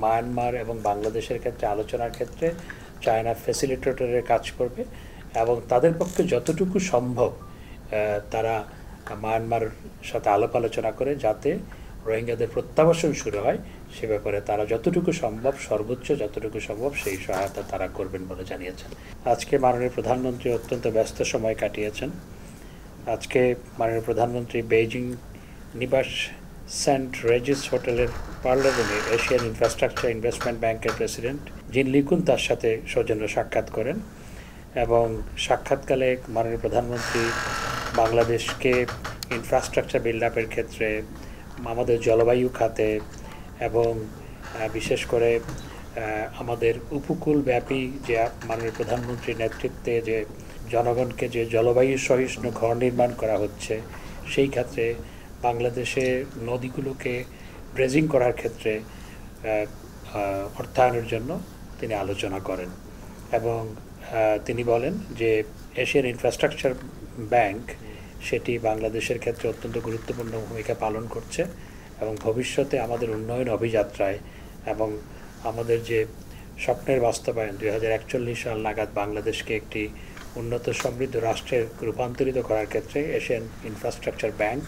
Myanmar এবং বাংলাদেশের ক্ষেত্রে আলোচনার ক্ষেত্রে চায়না ফ্যাসিলিটেটরের কাজ করবে এবং তাদের পক্ষে যতটুকু সম্ভব তারা মায়ানমার সাথে আলাপ আলোচনা করে যাতে রোহিঙ্গাদের প্রত্যাবাসন শুরু হয় সে ব্যাপারে তারা যতটুকু সম্ভব সর্বোচ্চ যতটুকু সম্ভব সেই সহায়তা তারা করবেন বলে জানিয়েছেন। আজকে মাননীয় প্রধানমন্ত্রী অত্যন্ত ব্যস্ত সময় কাটিয়েছেন। আজকে মাননীয় প্রধানমন্ত্রী বেইজিং নিবাস সেন্ট রেজিস হোটেলের পার্লার রুমে এশিয়ান ইনফ্রাস্ট্রাকচার ইনভেস্টমেন্ট ব্যাংকের প্রেসিডেন্ট জিন লিকুন তার সাথে সৌজন্য সাক্ষাৎ করেন এবং সাক্ষাৎকালে মাননীয় প্রধানমন্ত্রী বাংলাদেশকে ইনফ্রাস্ট্রাকচার বিল্ড আপের ক্ষেত্রে আমাদের জলবায়ু খাতে এবং বিশেষ করে আমাদের উপকূলব্যাপী যে মাননীয় প্রধানমন্ত্রীর নেতৃত্বে যে জনগণকে যে জলবায়ু সহিষ্ণু ঘর নির্মাণ করা হচ্ছে সেই ক্ষেত্রে বাংলাদেশে নদীগুলোকে ড্রেজিং করার ক্ষেত্রে অর্থায়নের জন্য তিনি আলোচনা করেন এবং তিনি বলেন যে এশিয়ান ইনফ্রাস্ট্রাকচার ব্যাংক সেটি বাংলাদেশের ক্ষেত্রে অত্যন্ত গুরুত্বপূর্ণ ভূমিকা পালন করছে এবং ভবিষ্যতে আমাদের উন্নয়ন অভিযাত্রায় এবং আমাদের যে স্বপ্নের বাস্তবায়ন 2041 সাল নাগাদ বাংলাদেশকে একটি উন্নত সমৃদ্ধ রাষ্ট্রে রূপান্তরিত করার ক্ষেত্রে এশিয়ান ইনফ্রাস্ট্রাকচার ব্যাংক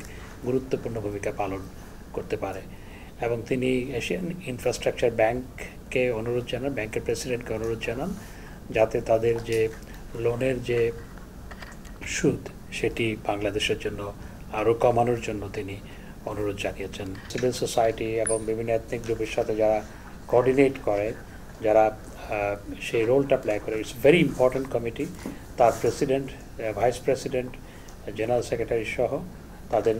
গুরুত্বপূর্ণ ভূমিকা পালন করতে পারে এবং তিনি এশিয়ান ইনফ্রাস্ট্রাকচার ব্যাংককে অনুরোধ জানান, ব্যাংকের প্রেসিডেন্টকে অনুরোধ জানান যাতে তাদের যে লোনের যে সুদ সেটি বাংলাদেশের জন্য আরও কমানোর জন্য তিনি অনুরোধ জানিয়েছেন। সিভিল সোসাইটি এবং বিভিন্ন এথনিক গ্রুপের সাথে যারা কোঅর্ডিনেট করে, যারা সেই রোলটা প্লে করে, ইটস ভেরি ইম্পর্ট্যান্ট কমিটি। তার president, vice president, general secretary সহ তাদের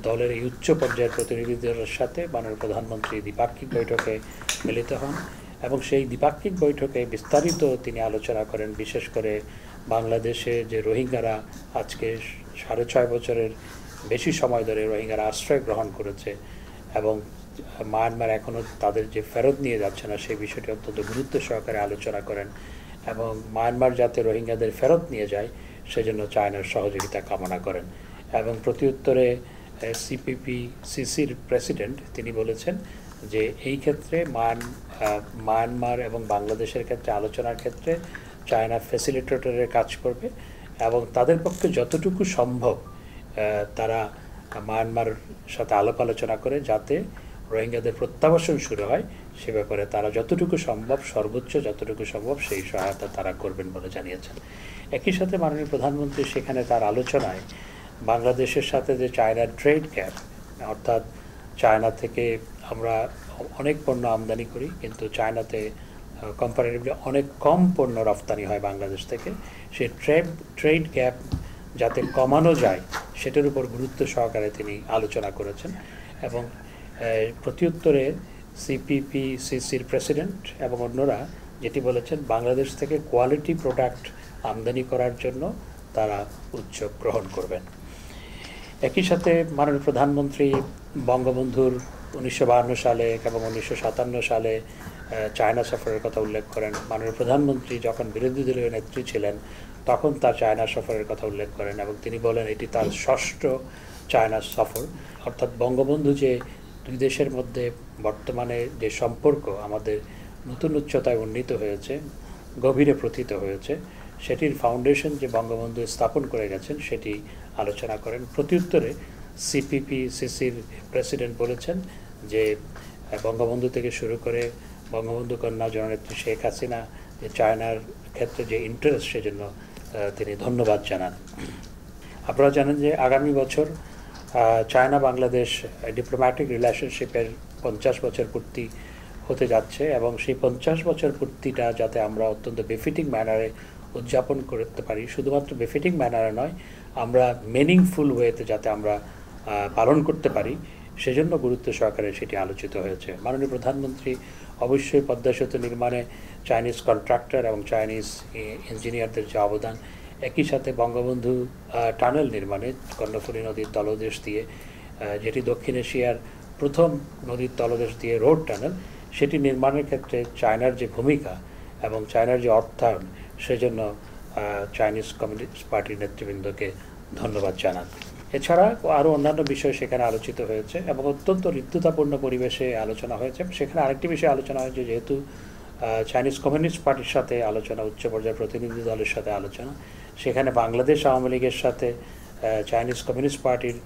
দলের এই উচ্চ পর্যায়ের প্রতিনিধিদের সাথে মাননীয় প্রধানমন্ত্রী দ্বিপাক্ষিক বৈঠকে মিলিত হন এবং সেই দ্বিপাক্ষিক বৈঠকে বিস্তারিত তিনি আলোচনা করেন। বিশেষ করে বাংলাদেশে যে রোহিঙ্গারা আজকে 6.5 বছরের বেশি সময় ধরে রোহিঙ্গারা আশ্রয় গ্রহণ করেছে এবং মায়ানমার এখনও তাদের যে ফেরত নিয়ে যাচ্ছে না সেই বিষয়টি অত্যন্ত গুরুত্ব সহকারে আলোচনা করেন এবং মায়ানমার যাতে রোহিঙ্গাদের ফেরত নিয়ে যায় সেজন্য চায়নার সহযোগিতা কামনা করেন এবং প্রত্যুত্তরে সিপিপি-সিসির প্রেসিডেন্ট তিনি বলেছেন যে এই ক্ষেত্রে মায়ানমার এবং বাংলাদেশের ক্ষেত্রে আলোচনার ক্ষেত্রে চায়না ফ্যাসিলিটেটরের কাজ করবে এবং তাদের পক্ষে যতটুকু সম্ভব তারা মায়ানমার সাথে আলাপ আলোচনা করে যাতে রোহিঙ্গাদের প্রত্যাবাসন শুরু হয় সে ব্যাপারে তারা যতটুকু সম্ভব সর্বোচ্চ যতটুকু সম্ভব সেই সহায়তা তারা করবেন বলে জানিয়েছেন। একই সাথে মাননীয় প্রধানমন্ত্রী সেখানে তার আলোচনায় বাংলাদেশের সাথে যে চায়নার ট্রেড গ্যাপ, অর্থাৎ চায়না থেকে আমরা অনেক পণ্য আমদানি করি কিন্তু চায়নাতে কম্পারেটিভলি অনেক কম পণ্য রপ্তানি হয় বাংলাদেশ থেকে, সেই ট্রেড গ্যাপ যাতে কমানো যায় সেটার উপর গুরুত্ব সহকারে তিনি আলোচনা করেছেন এবং প্রত্যুত্তরে সিপিপি-সিসির প্রেসিডেন্ট এবং অন্যরা যেটি বলেছেন বাংলাদেশ থেকে কোয়ালিটি প্রোডাক্ট আমদানি করার জন্য তারা উদ্যোগ গ্রহণ করবেন। একই সাথে মাননীয় প্রধানমন্ত্রী বঙ্গবন্ধুর 1952 সালে এবং 1957 সালে চায়না সফরের কথা উল্লেখ করেন। মাননীয় প্রধানমন্ত্রী যখন বিরোধী দলীয় নেত্রী ছিলেন তখন তার চায়না সফরের কথা উল্লেখ করেন এবং তিনি বলেন এটি তার ষষ্ঠ চায়না সফর। অর্থাৎ বঙ্গবন্ধু যে দুই দেশের মধ্যে বর্তমানে যে সম্পর্ক আমাদের নতুন উচ্চতায় উন্নীত হয়েছে, গভীরে প্রথিত হয়েছে, সেটির ফাউন্ডেশন যে বঙ্গবন্ধু স্থাপন করে গেছেন সেটি আলোচনা করেন। প্রত্যুত্তরে সিপিপি-সিসির প্রেসিডেন্ট বলেছেন যে বঙ্গবন্ধু থেকে শুরু করে বঙ্গবন্ধু কন্যা জননেত্রী শেখ হাসিনা যে চায়নার ক্ষেত্রে যে ইন্টারেস্ট সেজন্য তিনি ধন্যবাদ জানান। আপনারা জানেন যে আগামী বছর চায়না বাংলাদেশ ডিপ্লোম্যাটিক রিলেশনশিপের 50 বছর পূর্তি হতে যাচ্ছে এবং সেই 50 বছর পূর্তিটা যাতে আমরা অত্যন্ত বেফিটিং ম্যানারে উদযাপন করতে পারি, শুধুমাত্র বেফিটিং ম্যানারে নয়, আমরা মিনিংফুল ওয়েতে যাতে আমরা পালন করতে পারি সেজন্য গুরুত্ব সহকারে সেটি আলোচিত হয়েছে। মাননীয় প্রধানমন্ত্রী অবশ্যই পদ্মা সেতু নির্মাণে চাইনিজ কন্ট্রাক্টর এবং চাইনিজ ইঞ্জিনিয়ারদের যে অবদান, একই সাথে বঙ্গবন্ধু টানেল নির্মাণে কর্ণফুলী নদীর তলদেশ দিয়ে, যেটি দক্ষিণ এশিয়ার প্রথম নদীর তলদেশ দিয়ে রোড টানেল, সেটি নির্মাণের ক্ষেত্রে চায়নার যে ভূমিকা এবং চায়নার যে অর্থায়ন সেজন্য চাইনিজ কমিউনিস্ট পার্টির নেতৃবৃন্দকে ধন্যবাদ জানান। এছাড়া আরও অন্যান্য বিষয় সেখানে আলোচিত হয়েছে এবং অত্যন্ত হৃদ্যতাপূর্ণ পরিবেশে আলোচনা হয়েছে। সেখানে আরেকটি বিষয় আলোচনা হয়েছে, যেহেতু চাইনিজ কমিউনিস্ট পার্টির সাথে আলোচনা, উচ্চ পর্যায়ের প্রতিনিধি দলের সাথে আলোচনা, সেখানে বাংলাদেশ আওয়ামী লীগের সাথে চাইনিজ কমিউনিস্ট পার্টির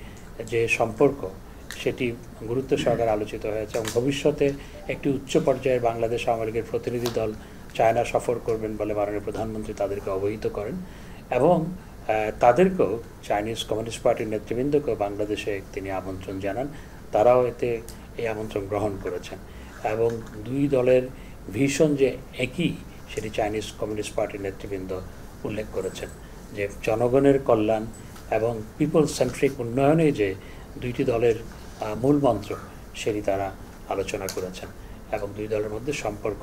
যে সম্পর্ক সেটি গুরুত্ব সহকারে আলোচিত হয়েছে এবং ভবিষ্যতে একটি উচ্চ পর্যায়ের বাংলাদেশ আওয়ামী লীগের প্রতিনিধি দল চায়না সফর করবেন বলে মাননীয় প্রধানমন্ত্রী তাদেরকে অবহিত করেন এবং তাদেরকেও, চাইনিজ কমিউনিস্ট পার্টির নেতৃবৃন্দকেও বাংলাদেশে তিনি আমন্ত্রণ জানান। তারাও এতে এই আমন্ত্রণ গ্রহণ করেছেন এবং দুই দলের ভীষণ যে একই, সেটি চাইনিজ কমিউনিস্ট পার্টির নেতৃবৃন্দ উল্লেখ করেছেন, যে জনগণের কল্যাণ এবং পিপল সেন্ট্রিক উন্নয়নে যে দুইটি দলের মূল মন্ত্র, সেটি তারা আলোচনা করেছেন এবং দুই দলের মধ্যে সম্পর্ক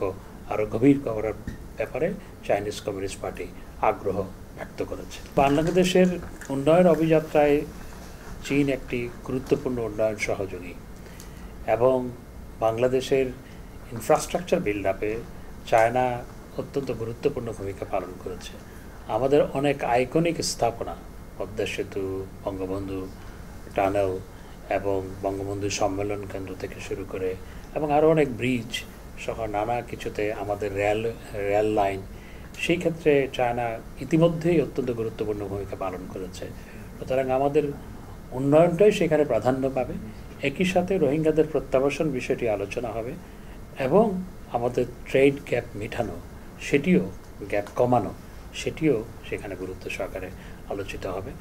আরও গভীর করার ব্যাপারে চাইনিজ কমিউনিস্ট পার্টি আগ্রহ ব্যক্ত করেছে। বাংলাদেশের উন্নয়ন অভিযাত্রায় চীন একটি গুরুত্বপূর্ণ উন্নয়ন সহযোগী এবং বাংলাদেশের ইনফ্রাস্ট্রাকচার বিল্ড আপে চায়না অত্যন্ত গুরুত্বপূর্ণ ভূমিকা পালন করেছে। আমাদের অনেক আইকনিক স্থাপনা, পদ্মা সেতু, বঙ্গবন্ধু টানেল এবং বঙ্গবন্ধু সম্মেলন কেন্দ্র থেকে শুরু করে এবং আরও অনেক ব্রিজ সহ নানা কিছুতে, আমাদের রেল লাইন, সেই ক্ষেত্রে চায়না ইতিমধ্যেই অত্যন্ত গুরুত্বপূর্ণ ভূমিকা পালন করেছে। সুতরাং আমাদের উন্নয়নটাই সেখানে প্রাধান্য পাবে। একই সাথে রোহিঙ্গাদের প্রত্যাবাসন বিষয়টি আলোচনা হবে এবং আমাদের ট্রেড গ্যাপ মেটানো, সেটিও গ্যাপ কমানো, সেটিও সেখানে গুরুত্ব সহকারে আলোচিত হবে।